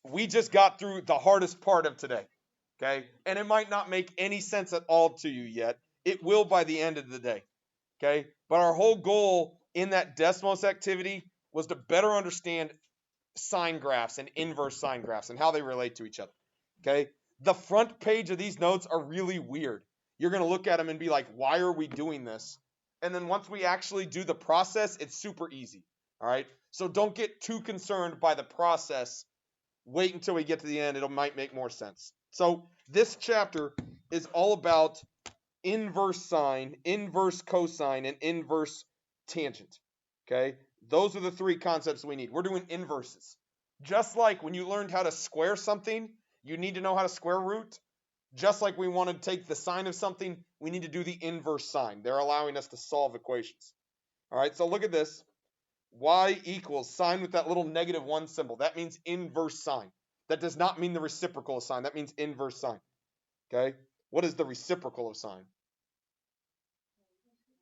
we just got through the hardest part of today, okay? And it might not make any sense at all to you yet. It will by the end of the day, okay? But our whole goal in that Desmos activity was to better understand sine graphs and inverse sine graphs and how they relate to each other, okay? The front page of these notes are really weird. You're going to look at them and be like, why are we doing this? And then once we actually do the process, it's super easy, all right? So don't get too concerned by the process. Wait until we get to the end. It might make more sense. So this chapter is all about inverse sine, inverse cosine, and inverse tangent, okay? Those are the three concepts we need. We're doing inverses. Just like when you learned how to square something, you need to know how to square root. Just like we want to take the sine of something, we need to do the inverse sine. They're allowing us to solve equations. All right, so look at this. Y equals sine with that little -1 symbol. That means inverse sine. That does not mean the reciprocal of sine. That means inverse sine. Okay? What is the reciprocal of sine?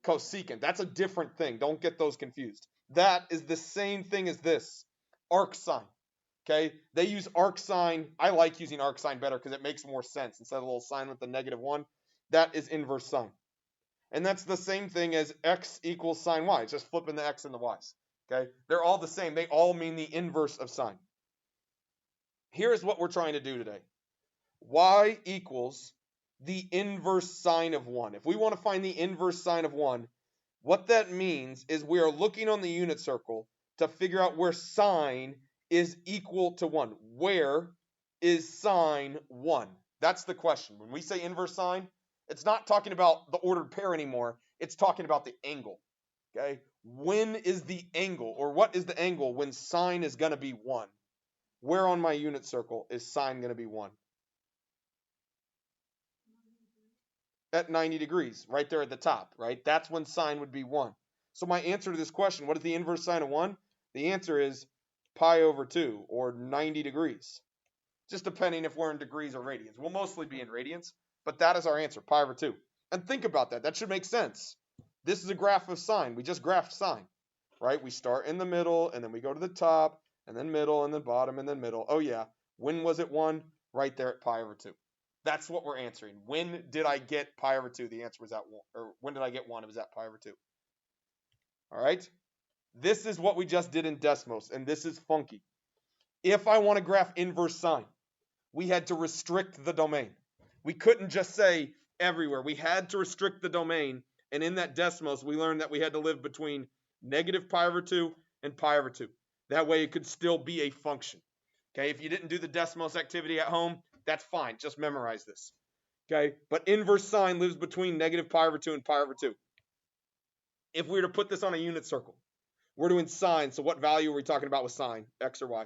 Cosecant. That's a different thing. Don't get those confused. That is the same thing as this. Arc sine. Okay? They use arc sine. I like using arc sine better because it makes more sense instead of a little sine with the -1. That is inverse sine. And that's the same thing as x equals sine y. It's just flipping the x and the y's. Okay? They're all the same. They all mean the inverse of sine. Here's what we're trying to do today. Y equals the inverse sine of 1. If we want to find the inverse sine of 1, what that means is we are looking on the unit circle to figure out where sine is equal to 1. Where is sine 1? That's the question. When we say inverse sine, it's not talking about the ordered pair anymore. It's talking about the angle. Okay? When is the angle, or what is the angle when sine is going to be 1? Where on my unit circle is sine going to be 1? At 90 degrees, right there at the top, right? That's when sine would be 1. So my answer to this question, what is the inverse sine of 1? The answer is pi over 2, or 90 degrees. Just depending if we're in degrees or radians. We'll mostly be in radians, but that is our answer, pi over 2. And think about that. That should make sense. This is a graph of sine. We just graphed sine, right? We start in the middle, and then we go to the top, and then middle, and then bottom, and then middle. Oh, yeah. When was it 1? Right there at pi over 2. That's what we're answering. When did I get pi over 2? The answer was at 1. Or when did I get 1? It was at pi over 2. All right? This is what we just did in Desmos, and this is funky. If I want to graph inverse sine, we had to restrict the domain. We couldn't just say everywhere. We had to restrict the domain, and in that Desmos, we learned that we had to live between negative pi over 2 and pi over 2. That way it could still be a function. Okay, if you didn't do the Desmos activity at home, that's fine. Just memorize this. Okay, but inverse sine lives between negative pi over 2 and pi over 2. If we were to put this on a unit circle, we're doing sine, so what value are we talking about with sine? X or y?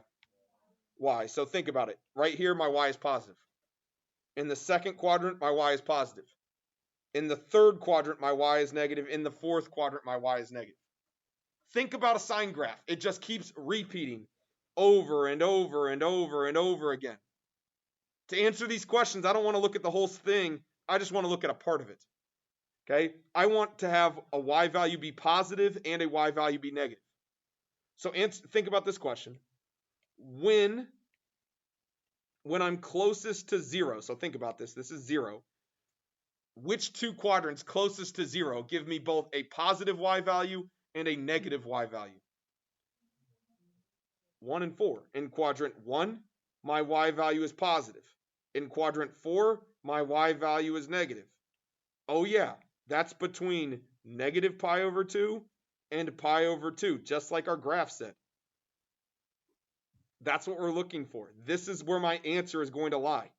Y. So think about it. Right here, my y is positive. In the second quadrant, my y is positive. In the third quadrant, my y is negative. In the fourth quadrant, my y is negative. Think about a sine graph. It just keeps repeating over and over and over and over again. To answer these questions, I don't want to look at the whole thing. I just want to look at a part of it. Okay? I want to have a y value be positive and a y value be negative. So think about this question. When I'm closest to 0, so think about this. This is 0. Which two quadrants closest to 0 give me both a positive y value and a negative y value? 1 and 4. In quadrant 1, my y value is positive. In quadrant 4, my y value is negative. Oh yeah, that's between negative pi over 2 and pi over 2, just like our graph said. That's what we're looking for. This is where my answer is going to lie.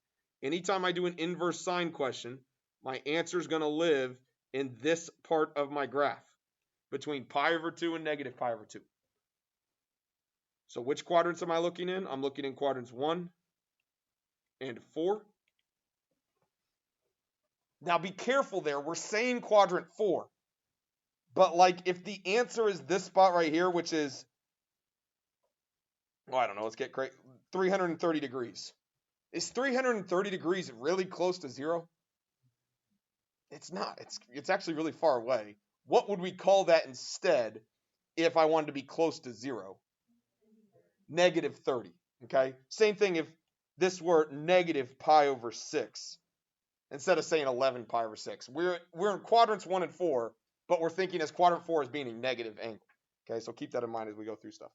Anytime I do an inverse sine question, my answer is going to live in this part of my graph, between pi over 2 and negative pi over 2. So which quadrants am I looking in? I'm looking in quadrants 1 and 4. Now be careful there. We're saying quadrant 4. But like if the answer is this spot right here, which is, well, I don't know, let's get crazy, 330 degrees. Is 330 degrees really close to 0? It's not. It's actually really far away. What would we call that instead if I wanted to be close to 0? Negative 30. Okay? Same thing if this were negative pi over 6 instead of saying 11 pi over 6. We're in quadrants 1 and 4, but we're thinking as quadrant 4 as being a negative angle. Okay, so keep that in mind as we go through stuff.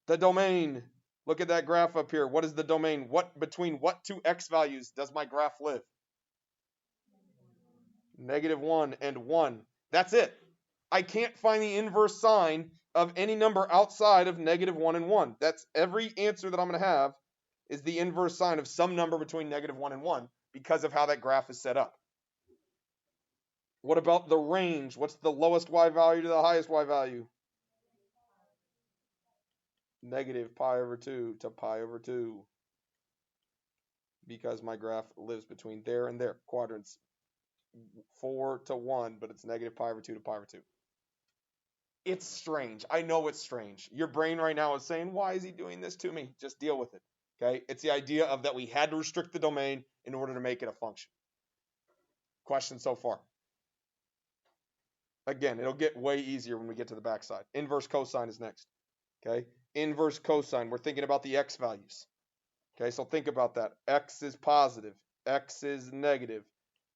The domain. Look at that graph up here. What is the domain? Between what two x values does my graph live? -1 and 1. That's it. I can't find the inverse sine of any number outside of -1 and 1. That's every answer that I'm going to have is the inverse sine of some number between -1 and 1 because of how that graph is set up. What about the range? What's the lowest y value to the highest y value? Negative pi over 2 to pi over 2. Because my graph lives between there and there. Quadrants 4 to 1, but it's negative pi over 2 to pi over 2. It's strange. I know it's strange. Your brain right now is saying, why is he doing this to me? Just deal with it. Okay? It's the idea of that we had to restrict the domain in order to make it a function. Question so far? Again, it'll get way easier when we get to the backside. Inverse cosine is next. Okay? Inverse cosine, we're thinking about the x values. Okay, so think about that. X is positive, x is negative,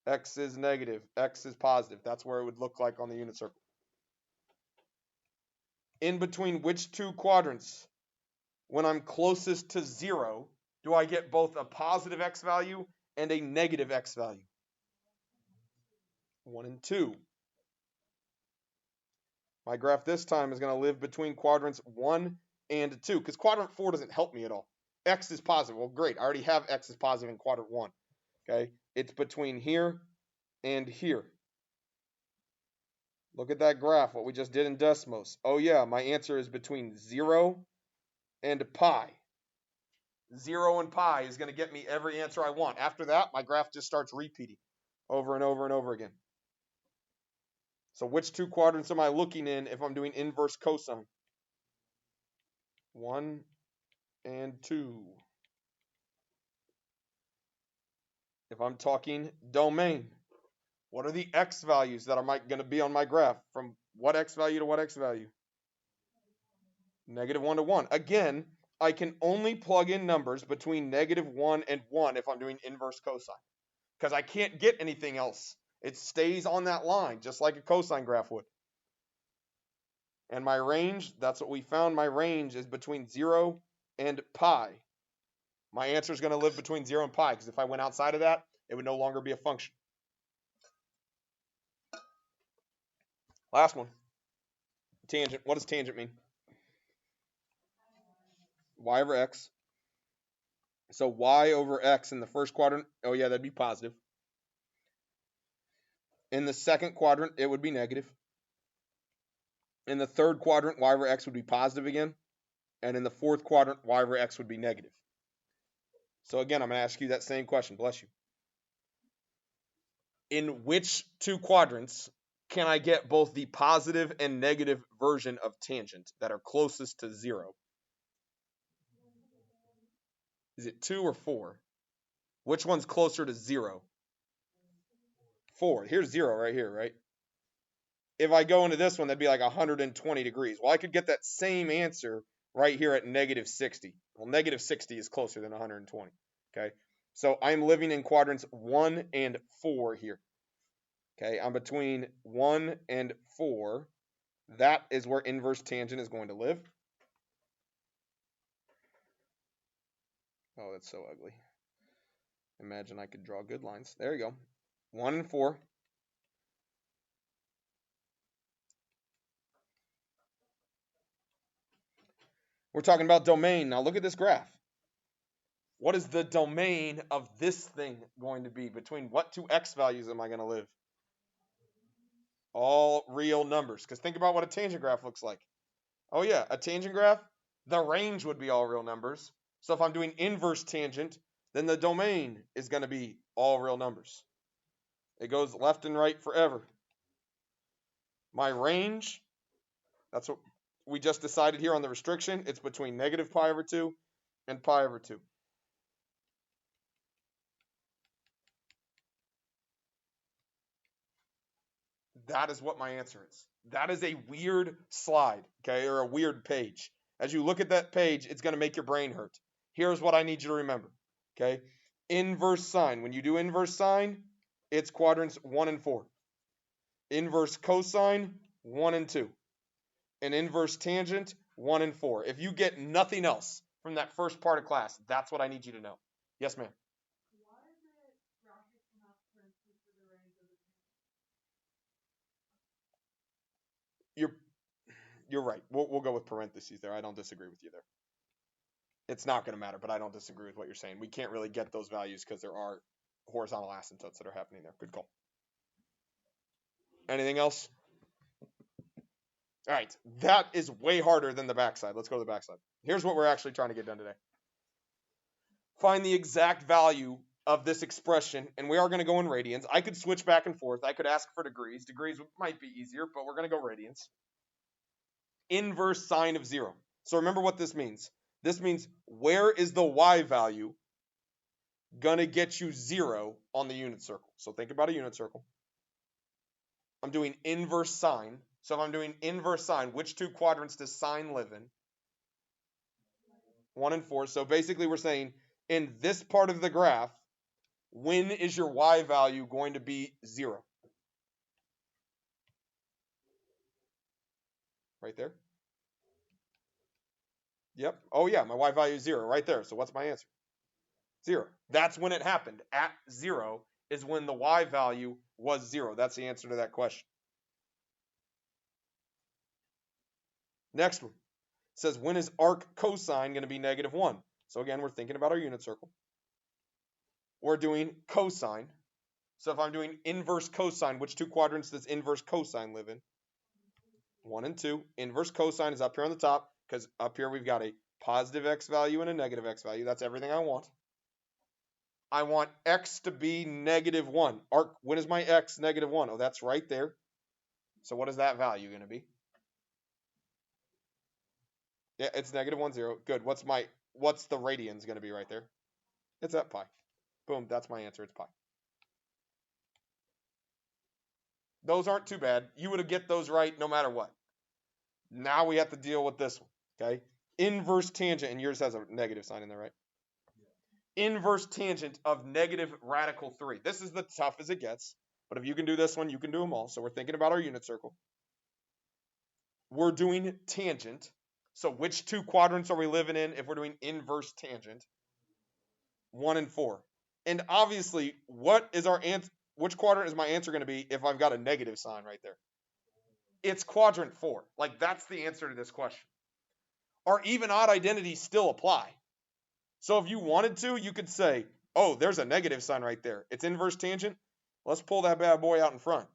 x is negative, x is positive. That's where it would look like on the unit circle. In between which two quadrants, when I'm closest to 0, do I get both a positive x value and a negative x value? 1 and 2. My graph this time is going to live between quadrants 1 and 2, because quadrant 4 doesn't help me at all. X is positive. Well, great. I already have x is positive in quadrant 1. Okay, it's between here and here. Look at that graph, what we just did in Desmos. Oh yeah, my answer is between 0 and pi. 0 and pi is going to get me every answer I want. After that, my graph just starts repeating over and over and over again. So which two quadrants am I looking in if I'm doing inverse cosine? 1 and 2. If I'm talking domain, what are the x values that are going to be on my graph? From what x value to what x value? -1 to 1. Again, I can only plug in numbers between -1 and 1 if I'm doing inverse cosine, because I can't get anything else. It stays on that line, just like a cosine graph would. And my range, that's what we found. My range is between 0 and pi. My answer is going to live between 0 and pi, because if I went outside of that, it would no longer be a function. Last one. Tangent. What does tangent mean? Y over x. So y over x in the first quadrant, oh yeah, that'd be positive. In the second quadrant, it would be negative. In the third quadrant, y over x would be positive again. And in the fourth quadrant, y over x would be negative. So again, I'm going to ask you that same question. Bless you. In which two quadrants can I get both the positive and negative version of tangent that are closest to 0? Is it 2 or 4? Which one's closer to 0? 4. Here's 0 right here, right? If I go into this one, that'd be like 120 degrees. Well, I could get that same answer right here at -60. Well, -60 is closer than 120. Okay, so I'm living in quadrants 1 and 4 here. Okay, I'm between 1 and 4. That is where inverse tangent is going to live. Oh, that's so ugly. Imagine I could draw good lines. There you go. 1 and 4. We're talking about domain. Now look at this graph. What is the domain of this thing going to be? Between what two x values am I going to live? All real numbers. Because think about what a tangent graph looks like. Oh yeah, a tangent graph, the range would be all real numbers. So if I'm doing inverse tangent, then the domain is going to be all real numbers. It goes left and right forever. My range, that's what we just decided here on the restriction. It's between negative pi over 2 and pi over 2. That is what my answer is. That is a weird slide, okay, or a weird page. As you look at that page, it's going to make your brain hurt. here's what I need you to remember. Okay? Inverse sine. When you do inverse sine, it's quadrants 1 and 4. Inverse cosine, 1 and 2. An inverse tangent, 1 and 4. If you get nothing else from that first part of class, that's what I need you to know. Yes, ma'am. You're right. We'll go with parentheses there. I don't disagree with you there. It's not going to matter, but I don't disagree with what you're saying. We can't really get those values because there are horizontal asymptotes that are happening there. Good call. Anything else? All right. That is way harder than the backside. Let's go to the backside. Here's what we're actually trying to get done today. Find the exact value of this expression, and we are going to go in radians. I could switch back and forth. I could ask for degrees. Degrees might be easier, but we're going to go radians. Inverse sine of 0. So remember what this means. This means where is the y value going to get you 0 on the unit circle? So think about a unit circle. I'm doing inverse sine. So if I'm doing inverse sine, which two quadrants does sine live in? 1 and 4. So basically we're saying in this part of the graph, when is your y value going to be 0? Right there. Yep. Oh yeah, my y value is 0 right there. So what's my answer? 0. That's when it happened. At 0 is when the y value was 0. That's the answer to that question. Next one. It says, when is arc cosine going to be -1? So again, we're thinking about our unit circle. We're doing cosine. So if I'm doing inverse cosine, which two quadrants does inverse cosine live in? 1 and 2. Inverse cosine is up here on the top, because up here we've got a positive x value and a negative x value. That's everything I want. I want x to be -1. Arc, when is my x -1? Oh, that's right there. So what is that value going to be? Yeah, it's -1, 0. Good. What's the radians going to be right there? It's at pi. Boom, that's my answer. It's pi. Those aren't too bad. You would get those right no matter what. Now we have to deal with this one, okay? Inverse tangent, and yours has a negative sign in there, right? Inverse tangent of negative radical 3. This is the toughest it gets, but if you can do this one, you can do them all. So we're thinking about our unit circle. We're doing tangent. So which two quadrants are we living in if we're doing inverse tangent? 1 and 4. And obviously, what is our answer? Which quadrant is my answer going to be if I've got a negative sign right there? It's quadrant 4. Like, that's the answer to this question. Our even odd identities still apply. So if you wanted to, you could say, oh, there's a negative sign right there. It's inverse tangent. Let's pull that bad boy out in front.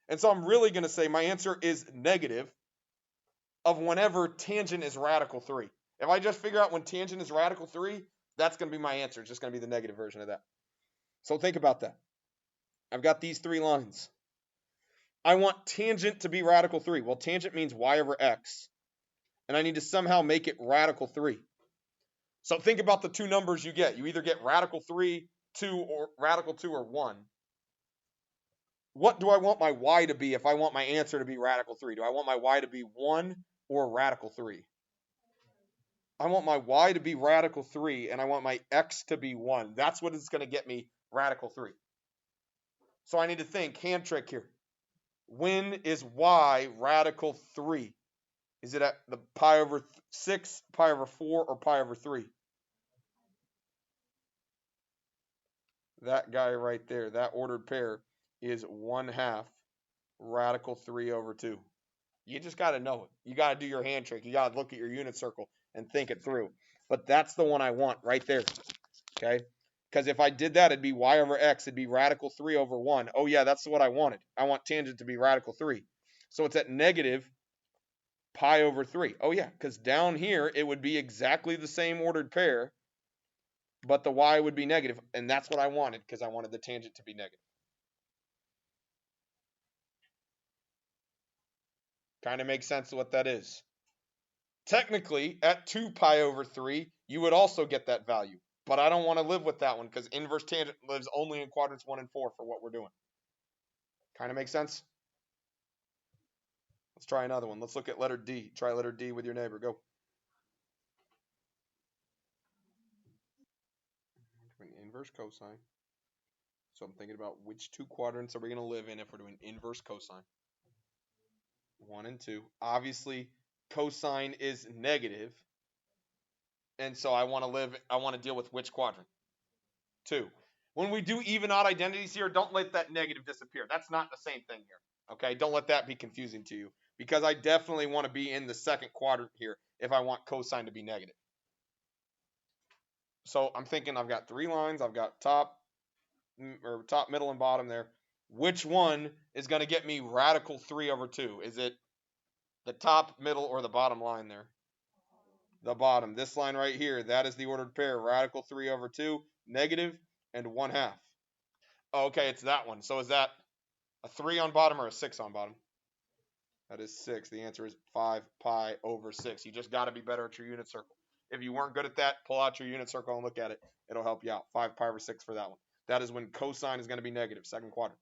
And so I'm really going to say my answer is negative of whenever tangent is radical 3. If I just figure out when tangent is radical 3, that's going to be my answer. It's just going to be the negative version of that. So think about that. I've got these 3 lines. I want tangent to be radical 3. Well, tangent means y over x. And I need to somehow make it radical 3. So think about the 2 numbers you get. You either get radical 3, 2, or radical 2 or 1. What do I want my y to be if I want my answer to be radical 3? Do I want my y to be 1 or radical 3? I want my y to be radical 3, and I want my x to be 1. That's what is going to get me radical 3. So I need to think, hand trick here. When is y radical 3? Is it at the pi over 6, pi over 4, or pi over 3? That guy right there, that ordered pair, is 1/2 radical 3 over 2. You just got to know it. You got to do your hand trick. You got to look at your unit circle and think it through. But that's the one I want right there, okay? Because if I did that, it'd be y over x. It'd be radical 3 over 1. Oh, yeah, that's what I wanted. I want tangent to be radical 3. So it's at negative pi over 3. Oh, yeah, because down here, it would be exactly the same ordered pair, but the y would be negative, and that's what I wanted because I wanted the tangent to be negative. Kind of makes sense what that is. Technically, at 2 pi over 3, you would also get that value. But I don't want to live with that one because inverse tangent lives only in quadrants 1 and 4 for what we're doing. Kind of makes sense? Let's try another one. Let's look at letter D. Try letter D with your neighbor. Go. inverse cosine. So I'm thinking about which two quadrants are we going to live in if we're doing inverse cosine. 1 and 2. Obviously, cosine is negative. And so I want to deal with which quadrant? 2. When we do even odd identities here, don't let that negative disappear. That's not the same thing here. Okay? Don't let that be confusing to you. Because I definitely want to be in the second quadrant here if I want cosine to be negative. So I'm thinking I've got 3 lines. I've got top, middle, and bottom there. Which one is going to get me radical 3 over 2? Is it the top, middle, or the bottom line there? The bottom. This line right here, that is the ordered pair. Radical 3 over 2, negative, and 1/2. Okay, it's that one. So is that a 3 on bottom or a 6 on bottom? That is 6. The answer is 5 pi over 6. You just got to be better at your unit circle. If you weren't good at that, pull out your unit circle and look at it. It'll help you out. 5 pi over 6 for that one. That is when cosine is going to be negative, second quadrant.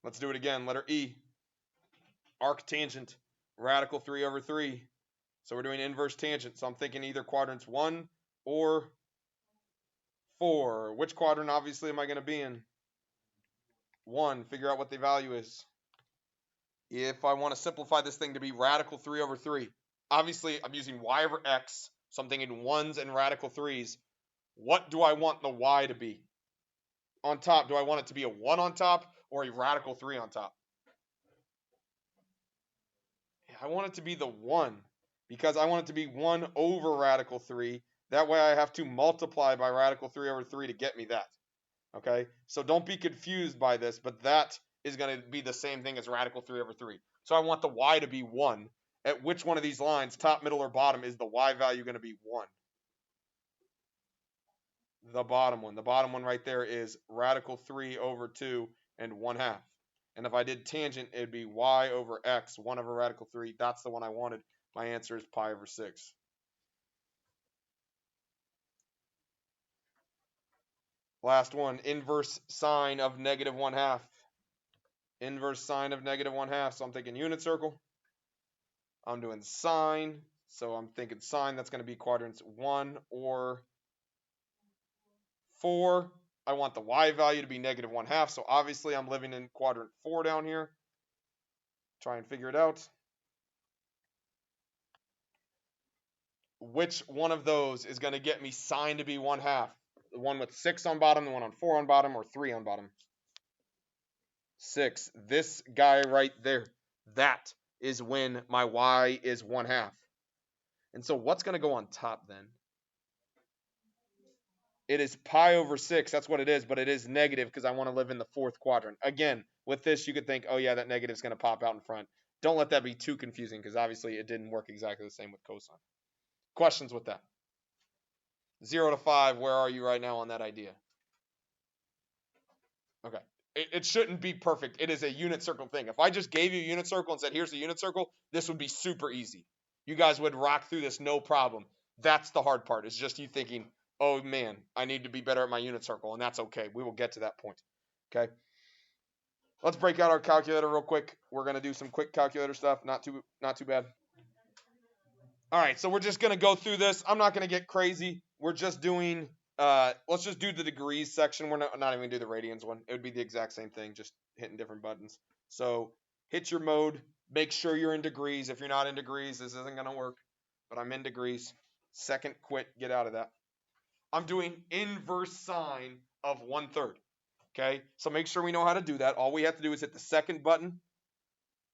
Let's do it again. Letter E. Arctangent, radical 3 over 3. So we're doing inverse tangent. So I'm thinking either quadrants 1 or 4. Which quadrant, obviously, am I going to be in? 1. Figure out what the value is. If I want to simplify this thing to be radical 3 over 3, obviously I'm using y over x, so I'm thinking 1s and radical 3s. What do I want the y to be? On top, do I want it to be a 1 on top or a radical 3 on top? I want it to be the 1 because I want it to be 1 over radical 3. That way I have to multiply by radical 3 over 3 to get me that. Okay? So don't be confused by this, but that is going to be the same thing as radical 3 over 3. So I want the y to be 1. At which one of these lines, top, middle, or bottom, is the y value going to be 1? The bottom one. The bottom one right there is radical 3 over 2 and 1/2. And if I did tangent, it would be y over x, 1 over radical 3. That's the one I wanted. My answer is pi over 6. Last one, inverse sine of negative 1/2. Inverse sine of negative 1/2. So I'm thinking unit circle. I'm doing sine. So I'm thinking sine, that's going to be quadrants 1 or 4. I want the y value to be negative 1/2. So obviously I'm living in quadrant 4 down here. Try and figure it out. Which one of those is going to get me sine to be 1/2? The one with 6 on bottom, the one on 4 on bottom, or 3 on bottom? 6. This guy right there. That is when my y is 1/2. And so what's going to go on top then? It is pi over 6. That's what it is, but it is negative because I want to live in the fourth quadrant. Again, with this, you could think, oh, yeah, that negative is going to pop out in front. Don't let that be too confusing because obviously it didn't work exactly the same with cosine. Questions with that? 0 to 5, where are you right now on that idea? Okay. It shouldn't be perfect. It is a unit circle thing. If I just gave you a unit circle and said, here's a unit circle, this would be super easy. You guys would rock through this no problem. That's the hard part. It's just you thinking, oh, man, I need to be better at my unit circle, and that's okay. We will get to that point. Okay? Let's break out our calculator real quick. We're going to do some quick calculator stuff. Not too bad. All right, so we're just going to go through this. I'm not going to get crazy. We're just doing, let's just do the degrees section. We're not even going to do the radians one. It would be the exact same thing, just hitting different buttons. So hit your mode. Make sure you're in degrees. If you're not in degrees, this isn't going to work. But I'm in degrees. Second, quit. Get out of that. I'm doing inverse sine of 1/3. Okay, so make sure we know how to do that. All we have to do is hit the second button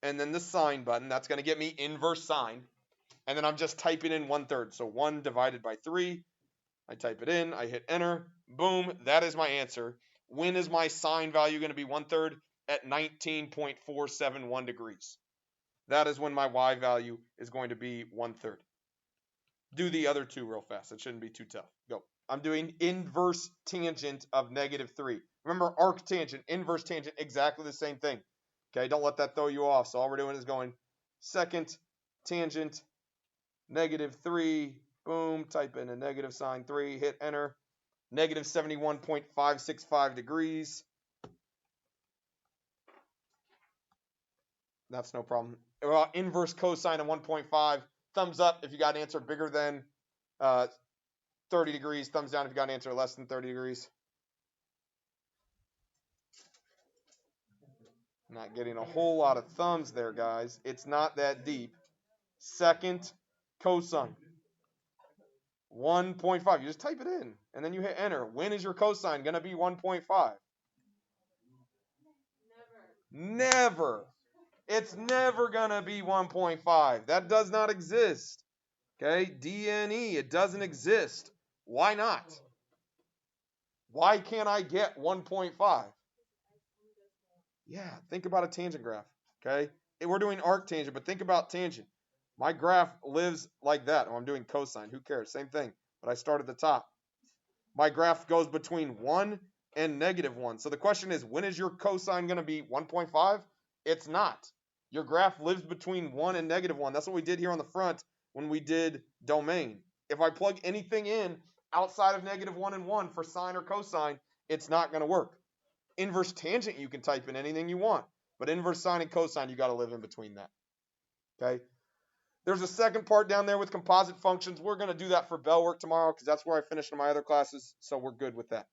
and then the sine button. That's going to get me inverse sine. And then I'm just typing in 1/3. So 1 divided by 3. I type it in. I hit enter. Boom. That is my answer. When is my sine value going to be 1/3? At 19.471 degrees. That is when my y value is going to be 1/3. Do the other two real fast. It shouldn't be too tough. Go. I'm doing inverse tangent of -3. Remember, arctangent, inverse tangent, exactly the same thing. Okay, don't let that throw you off. So all we're doing is going second tangent -3. Boom. Type in a negative sign 3. Hit enter. Negative 71.565 degrees. That's no problem. Inverse cosine of 1.5. Thumbs up if you got an answer bigger than 30 degrees. Thumbs down if you got an answer less than 30 degrees. Not getting a whole lot of thumbs there, guys. It's not that deep. Second cosine. 1.5. You just type it in, and then you hit enter. When is your cosine going to be 1.5? Never. It's never going to be 1.5. That does not exist. Okay, DNE, it doesn't exist. Why not? Why can't I get 1.5? Yeah, think about a tangent graph, okay? We're doing arctangent, but think about tangent. My graph lives like that. Oh, I'm doing cosine. Who cares? Same thing, but I start at the top. My graph goes between 1 and -1. So the question is, when is your cosine going to be 1.5? It's not. Your graph lives between 1 and -1. That's what we did here on the front when we did domain. If I plug anything in outside of -1 and 1 for sine or cosine, it's not going to work. Inverse tangent, you can type in anything you want. But inverse sine and cosine, you got to live in between that. Okay? There's a second part down there with composite functions. We're going to do that for bell work tomorrow because that's where I finished in my other classes. So we're good with that.